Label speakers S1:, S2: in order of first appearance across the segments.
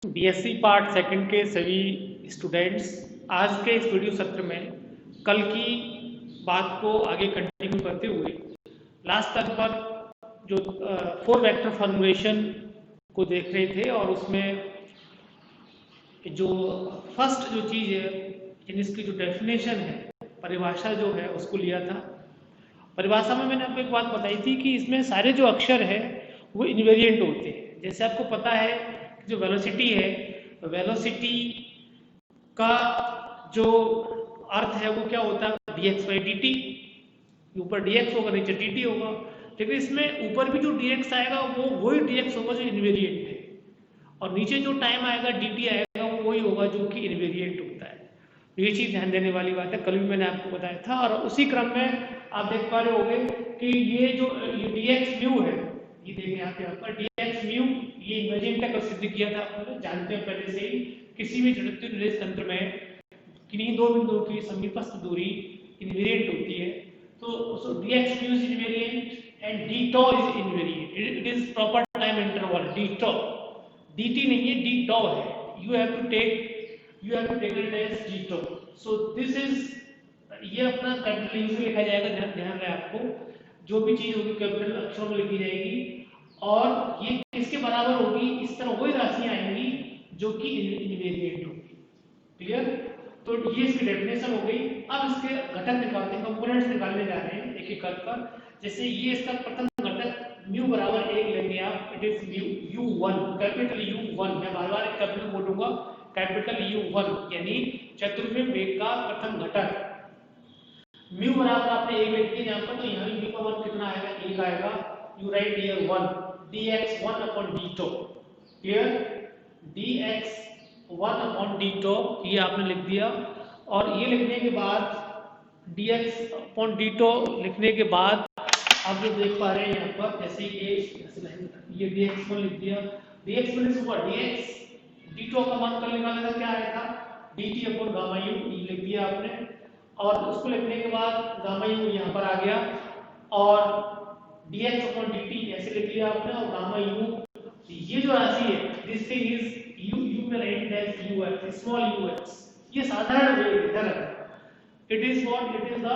S1: BSc part second के सभी students, आज के इस वीडियो सत्र में कल की बात को आगे कंटिन्यू करते हुए लास्ट तक पर जो 4 वेक्टर फॉर्मुलेशन को देख रहे थे और उसमें जो फर्स्ट जो चीज़ है यानी इसकी जो डेफिनेशन है, परिभाषा जो है उसको लिया था। परिभाषा में मैंने आपको एक बात बताई थी कि इसमें सारे जो अक्षर है वो इनवेरिएंट होते हैं। जैसे आपको पता है कि जो वेलोसिटी है, वेलोसिटी का जो अर्थ है वो क्या होता है, dx बाई dt। ऊपर dx होगा, नीचे dt होगा, लेकिन इसमें ऊपर भी जो dx आएगा वो वही dx होगा जो इनवेरिएंट है, और नीचे जो टाइम आएगा dt आएगा वो वही होगा जो कि इनवेरिएंट होता है। ये चीज़ ध्यान देने वाली बात है, कल भी मैंने आपको बताया था। और उसी क्रम में आप देख पा रहे होंगे कि ये जो dx म्यू है, ये देखिए यहाँ पर dx म्यू, ये इन्वेरिएंट का सिद्ध किया था आपने, जानते हैं पहले से ही। किसी भी जड़त्वीय निर्देश तंत्र में किन्हीं दो बिंदुओं की समीपस्थ दूरी इनवेरिएंट होती है। तो dx mu is invariant and d tau is invariant. It is proper time interval d tau, dt नहीं है, d tau है। you have to take it as d tau। so this is, ये अपना capital you में लिखा जाएगा, ध्यान रहे आपको, जो भी चीज होगी कैपिटल अक्षरों में लिखी जाएगी, और ये किसके बराबर होगी, इस तरह वही राशियां आएंगी जो कि इनवेरिएंट होगी। क्लियर? तो ये इसकी डेफिनेशन हो गई। अब इसके घटक निकालते हैं, कंपोनेंट्स निकालने जा रहे हैं एक एक कर। जैसे ये इसका प्रथम घटक म्यू बराबर 1 लेंगे आप, it is mu u1, capital u1। मैं बार-बार कैपिटल बोलूंगा, कैपिटल u1 यानी चतुर्विम वेग का प्रथम घटक। म्यू बराबर आपने 1 लिख दिया यहाँ पर, तो यहाँ भी म्यू का मान कितना आएगा, 1 आएगा। You right here 1 dx 1 upon d tau। Clear? dx 1 upon d tau ये आपने लिख दिया। और ये लिखने के बाद dx upon d tau लिखने के बाद आप जो देख पा रहे हैं यहाँ पर, जैसे ये dx1 लिख दिया, dx1 is what, dx d tau का मान कल निकालने का क्या आएगा, dt upon गामा u, ये लिख दिया आपने। और उसको लिखने के बाद गामा u यहाँ पर आ गया, और dx upon dt ऐसे लिख लिया आपने, और गामा u, ये जो राशि है, this thing is u may write as ux, small ux। ये साधारण वेग है, it is what, it is the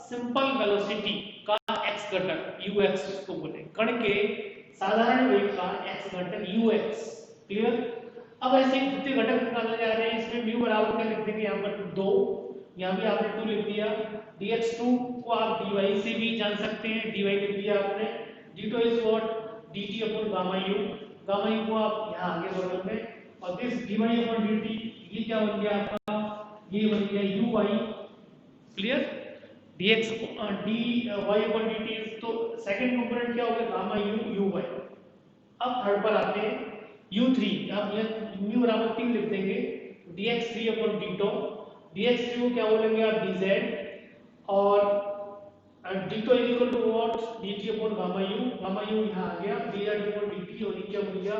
S1: simple velocity का x घटक ux, इसको बोले कण के साधारण वेग का x घटक ux। क्लियर? अब ऐसे ही द्वितीय घटक निकालने जा रहे हैं। इसमें म्यू बराबर क्या लिख देंगे, यहाँ पर 2, यहाँ भी आपने 2 लिख दिया। dx2 को आप dy से भी जान सकते हैं, dy लिख दिया आपने। d2 is what, dt upon gamma u, gamma u को आप यहाँ आगे बगल में, और दिस dy अपॉन dt, ये क्या बन गया आपका, ये बन गया uy। Clear? dx dy upon dt, तो सेकंड कंपोनेंट क्या हो गया, गामा u uy। अब थर्ड पर आते हैं, u3, आप यहाँ म्यू बराबर 3 लिख देंगे, dx3 upon d tau, dx3 को क्या बोलेंगे आप, dz, और d tau is equal to what, dt upon gamma u यहाँ आ गया, dz अपॉन dt, और नीचे बन गया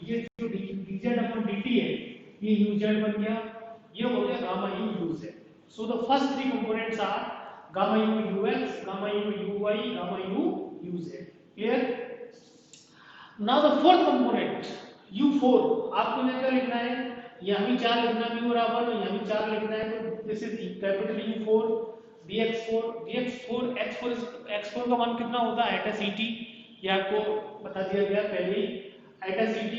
S1: ये जो dz अपॉन dt है, ये uz बन गया, ये हो गया gamma u uz। So the first three components are gamma u ux, gamma u uy, gamma u uz। Clear? Now the fourth component u4, आपको यहाँ क्या लिखना है, यहाँ भी 4 लिखना है म्यू बराबर, यहाँ भी 4 लिखना है, तो this is capital u4 dx4 x4 का मान कितना होता है, एटा ct, ये आपको बता दिया गया पहले ही, eta ct।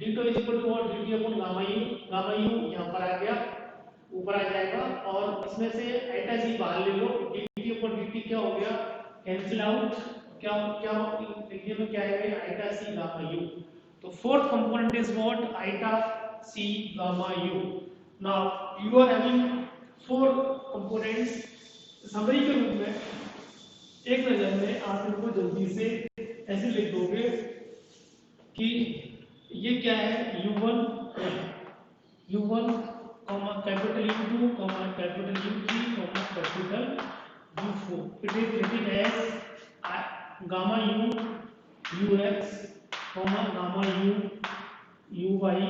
S1: d2 is equal to what, dt upon gamma u यहाँ पर आ गया, ऊपर आ जाएगा, और इसमें से एटा c बाहर ले लो, dt अपॉन dt क्या हो गया, कैंसिल आउट, क्या क्या लिखने में क्या है, एटा c गामा u। तो fourth component is what, eta c gamma u। Now you are having 4 components. Summary के रूप में एक नजर में आप इनको जल्दी से ऐसे लिख दोगे कि ये क्या है, u1 capital u2 capital u3 capital u4। It is written as gamma u ux, gamma u uy,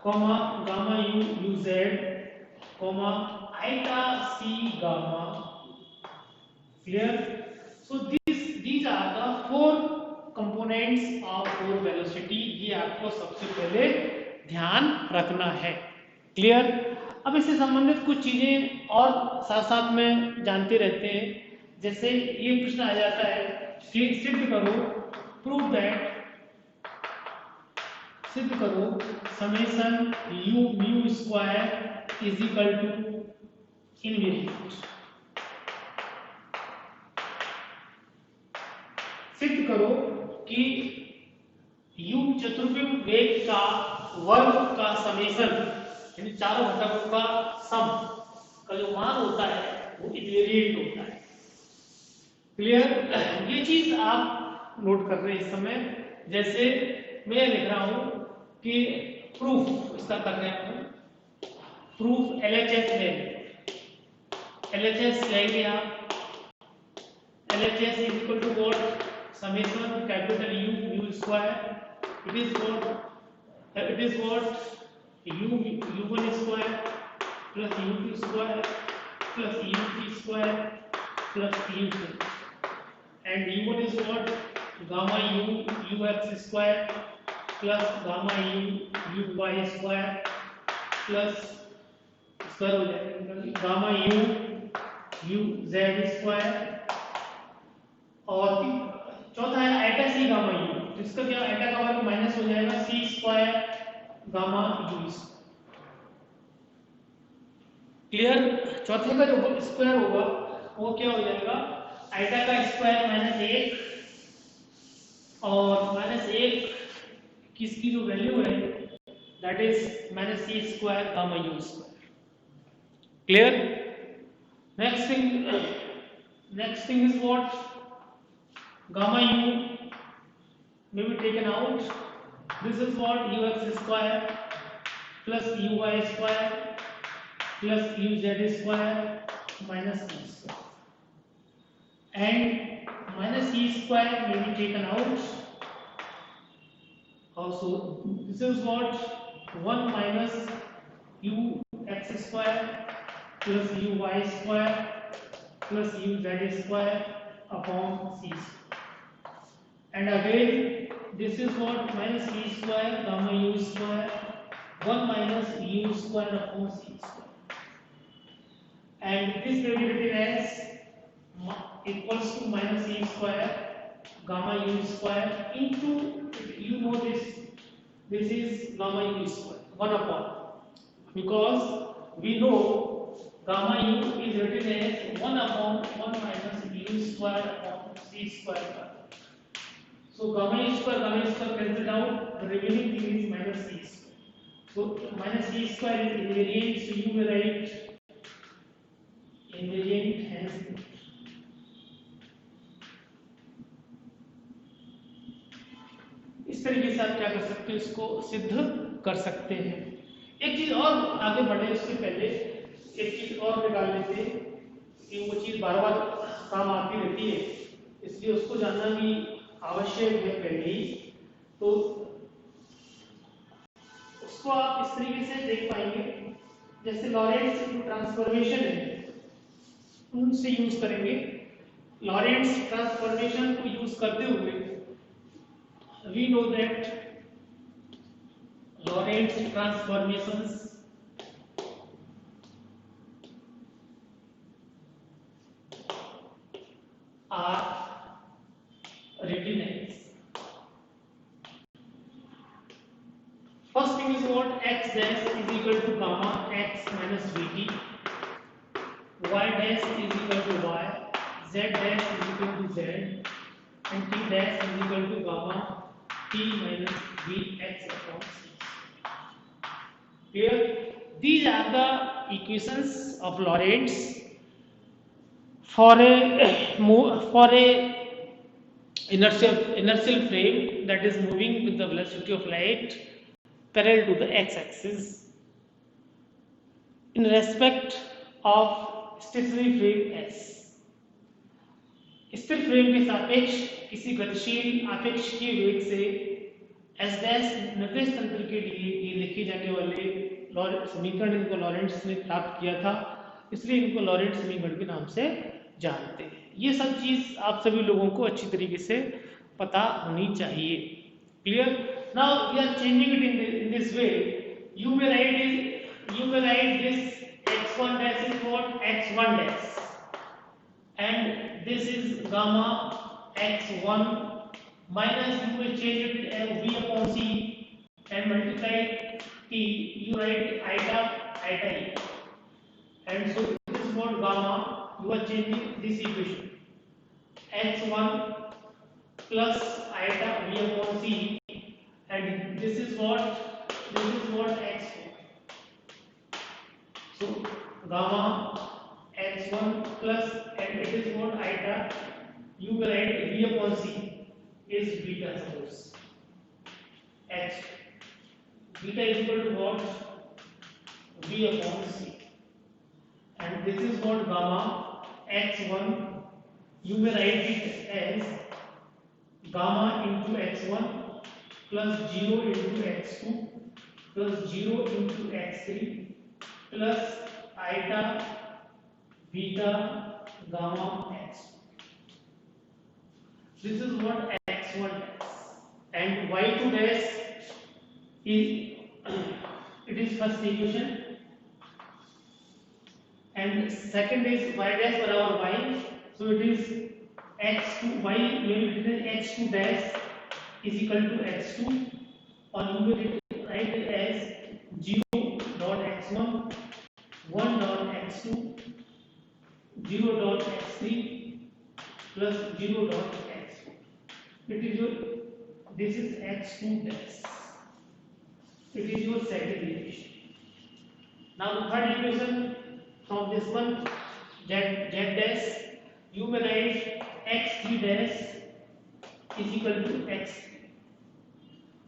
S1: gamma u uz, eta c gamma. Clear? So components of four velocity, ये आपको सबसे पहले ध्यान रखना है। क्लियर? अब इससे संबंधित कुछ चीजें और साथ साथ में जानते रहते हैं। जैसे ये प्रश्न आ जाता है कि सिद्ध करो, प्रूव दैट, सिद्ध करो summation U mu square is equal to invariant. सिद्ध करो कि u चतुर्विम वेग का वर्ग का समेशन यानी चारों घटकों का सम का जो मान होता है वो इनवेरिएंट होता है। क्लियर? ये चीज आप नोट कर रहे हैं इस समय। जैसे मैं लिख रहा हूं कि प्रूफ इसका कर रहे हैं, प्रूफ LHS है, LHS लेंगे आप, LHS is equal to what, summation capital U mu square, it is what U1 square plus U2 square plus U3 square plus U2, and U1 is what, gamma U ux square plus gamma U uy square plus square हो जाएगा gamma U z square, और चौथा है iota C gamma you, जिसका क्या iota का वर्ग minus हो जाएगा सी स्क्वायर गामा यू। क्लियर? चौथे का जो स्क्वायर होगा वो क्या हो जाएगा, आइटा का स्क्वायर माइनस 1 और माइनस 1 किसकी जो वैल्यू है that is minus C square gamma U square. Clear? Next thing is what, gamma u may be taken out. This is what ux square plus uy square plus uz square minus e square, and minus e square may be taken out also. This is what 1 minus ux square plus uy square plus uz square upon c square. And again this is what minus e square gamma u square 1 minus u square upon c square, and this will be written as equals to minus e square gamma u square into, you know this is gamma u square 1 upon, because we know gamma u is written as 1 upon 1 minus u square upon c square. So gamma u square cancelled out, the remaining thing is minus c square. So minus c square is invariant, so you will write invariant hence. इस तरीके से आप क्या कर सकते हो, इसको सिद्ध कर सकते हैं। एक चीज और आगे बढ़े उससे पहले एक चीज और निकाल लेते हैं कि वो चीज बार बार काम आती रहती है, इसलिए उसको जानना भी आवश्यक है पहले ही। तो उसको आप इस तरीके से देख पाएंगे, जैसे लॉरेंट्स ट्रांसफॉर्मेशन है उनसे यूज करेंगे। लॉरेंट्स ट्रांसफॉर्मेशन को यूज करते हुए we know that Lorentz transformations are written as, first thing is what, x dash is equal to gamma x minus vt, y dash is equal to y, z dash is equal to z, and t dash is equal to gamma t minus vx upon c. Clear? These are the equations of Lorentz for a inertial frame that is moving with the velocity of light parallel to the x-axis in respect of stationary frame s. स्थिर frame के सापेक्ष किसी गतिशील आपेक्षिकीय वेग से s dash निर्देश तंत्र के लिए ये लिखे जाने वाले समीकरण इनको लॉरेंट्स ने प्राप्त किया था, इसलिए इनको लॉरेंट्स समीकरण के नाम से जानते हैं। ये सब चीज आप सभी लोगों को अच्छी तरीके से पता होनी चाहिए। Clear? Now we are changing it in this way. You may write this x1 dash is what x1 dash, and this is gamma x1 minus, you will change it as v upon c and multiply t, you write eta e, and so this is what gamma, you are changing this equation x1 plus eta v upon c, and this is what x4. So gamma x1 plus, and it is what eta, you will write v upon c is beta, suppose x beta is equal to what v upon c, and this is what gamma x1, you may write it as gamma into x1 plus 0 into x2 plus 0 into x3 plus eta beta gamma x. This is what x1 dash, and y2 dash is it is first equation, and second is y dash barabar y, so it is x2 y will be written x2 dash is equal to x2, or you will write it as 0 dot x1 1 dot x2 0 dot x3 plus 0 dot x4. It is your, this is x2 dash, it is your second equation. Now the third equation, from this one z dash, you may write x3 dash is equal to x3,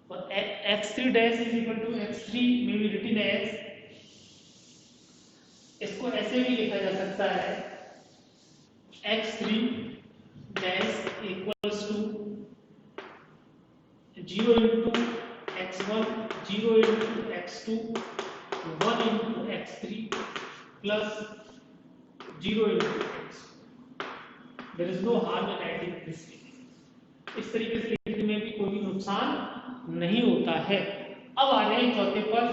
S1: for x3 dash is equal to x3 may be written as, इसको ऐसे भी लिखा जा सकता है x3 dash equals to 0 into x1 0 into x2 1 into x3 plus 0 into x2. There is no harm in writing this way. इस तरीके से लिखने में भी कोई नुकसान नहीं होता है। अब आ रहे हैं चौथे पर।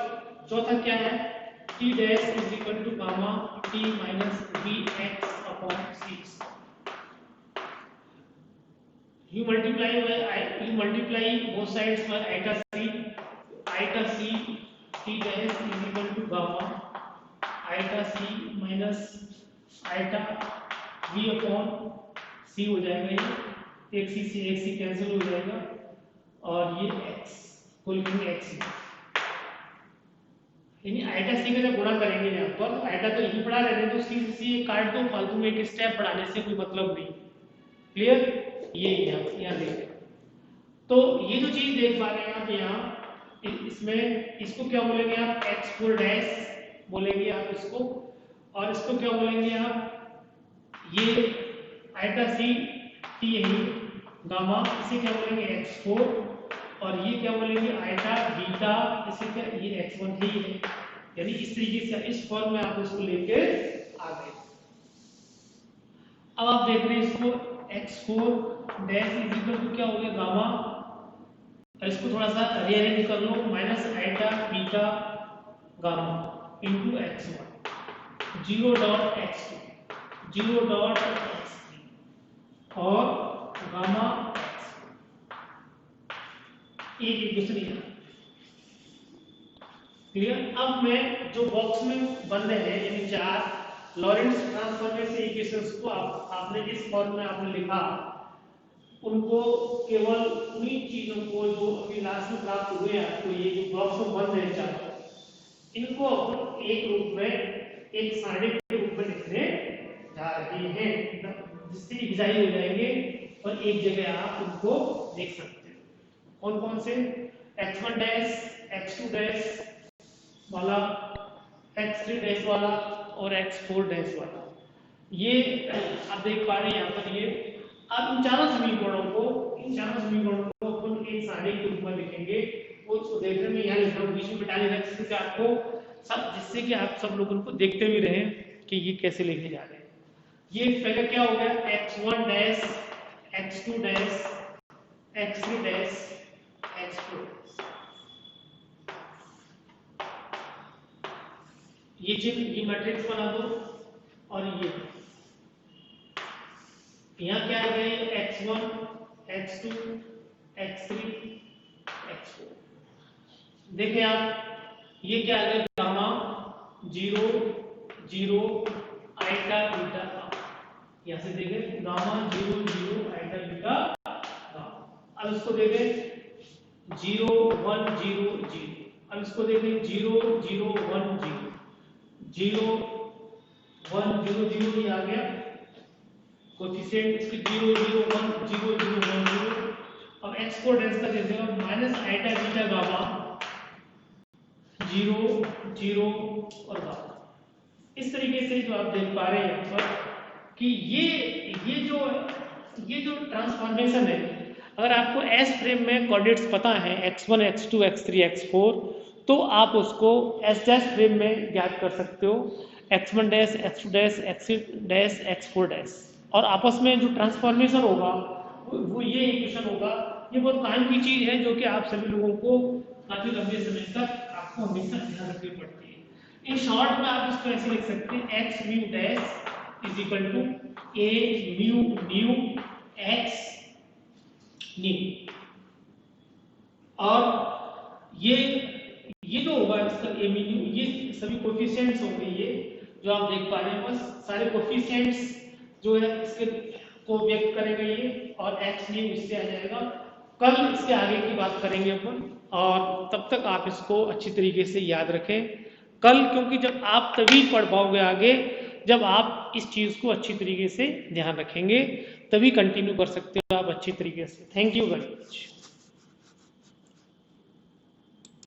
S1: चौथा क्या है? t dash is equal to gamma t minus vx upon 6. You multiply both sides by eta c t dash is equal to gamma eta c minus eta v upon c हो जाएगा, ये एक सी कैंसिल हो जाएगा, और ये x को लिखेंगे x, यानी आइटा सी का जब गुणा करेंगे यहाँ पर, तो आइटा तो यही पढ़ा रहने, तो सी से सी काट दो, फालतू में एक स्टेप बढ़ाने से कोई मतलब नहीं। क्लियर? ये यहाँ देखें, तो ये जो चीज देख पा रहे हैं आप यहाँ, इसमें इसको क्या बोलेंगे आप? x4 डैश बोलेंगे आप इसको, और इसको क्या बोलेंगे आप? ये आइटा सी टी यही गामा, इसे क्या बोलेंगे? x4, और ये क्या बोलेंगे? आइटा बीटा, इसे क्या? ये x1 ही है। यानी इस तरीके से इस फॉर्म में आप इसको लेके आ गए। अब आप देख रहे हैं इसको x4 dash is equal to क्या हो गया? गामा, और इसको थोड़ा सा रीअरेंज कर लो, minus eta beta gamma into x1 0 dot x2 0 dot x3 और गामा एक इक्वेशन है। क्लियर? अब मैं जो बॉक्स में बन रहे हैं यानी 4 लॉरेंट्ज ट्रांसफॉर्म से इक्वेशंस को आपने इस फॉर्म में आपने लिखा, उनको केवल उन्हीं चीजों को जो अभी लास्ट में प्राप्त हुए आपको, ये जो बॉक्स में बन रहे हैं 4, इनको अपन एक रूप में, एक सारणी के रूप में लिखने जा रहे हैं, जिससे इजाई हो जाएंगे और एक जगह आप उनको देख सकते हैं। कौन कौन से? x1 डैश, x2 डैश वाला, x3 डैश वाला और x4 डैश वाला, ये आप देख पा रहे हैं यहाँ पर। ये अब इन चारों समीकरणों को अपन एक सारणी के रूप में लिखेंगे, वो देखने में यहाँ लिख रहा हूँ, बीच में बिठा लेना, जिससे कि आप सब लोग उनको देखते भी रहें कि ये कैसे लिखे जा रहे हैं। ये पहले क्या हो गया? x1 डैश, x2 डैश ये चिन्ह, ये मैट्रिक्स बना दो और ये यहाँ क्या आ गए x1 x2 x3 x4। देखें आप ये क्या आ गया गामा 0 0 आइटा बीटा गामा। यहाँ से देखें गामा 0 0 आइटा बीटा गामा। अब इसको देखें 0 1 0 0। अब इसको देखें 0 0 1 0 0 1 0 0 ये आ गया कोएफिशिएंट इसके 0 0 1 0 0 1 0। अब x4 डेंस का जैसे माइनस आइटा बीटा गामा 0 0 और गामा। इस तरीके से जो आप देख पा रहे हैं यहाँ पर कि ये जो ट्रांसफॉर्मेशन है, अगर आपको एस फ्रेम में कोऑर्डिनेट्स पता है x1 x2 x3 x4 तो आप उसको एस डैश फ्रेम में ज्ञात कर सकते हो x1 dash x2 dash x3 dash x4 dash. और आपस में जो ट्रांसफॉर्मेशन होगा वो ये इक्वेशन होगा। ये बहुत काम की चीज है जो कि आप सभी लोगों को काफी लंबे समय तक आपको हमेशा ध्यान रखनी पड़ती है। इन शॉर्ट में आप इसको ऐसे लिख सकते हैं x mu dash is equal to a mu nu x nu. और ये जो होगा इसका a म्यू, ये सभी कोएफिशिएंट्स होंगे ये जो आप देख पा रहे हैं, बस सारे कोएफिशिएंट्स जो है इसके को व्यक्त करेंगे ये, और x न्यू इससे आ जाएगा। कल इसके आगे की बात करेंगे अपन, और तब तक आप इसको अच्छी तरीके से याद रखें कल, क्योंकि जब आप तभी पढ़ पाओगे आगे जब आप इस चीज़ को अच्छी तरीके से ध्यान रखेंगे, तभी कंटिन्यू कर सकते हो आप अच्छी तरीके से। Thank you very much.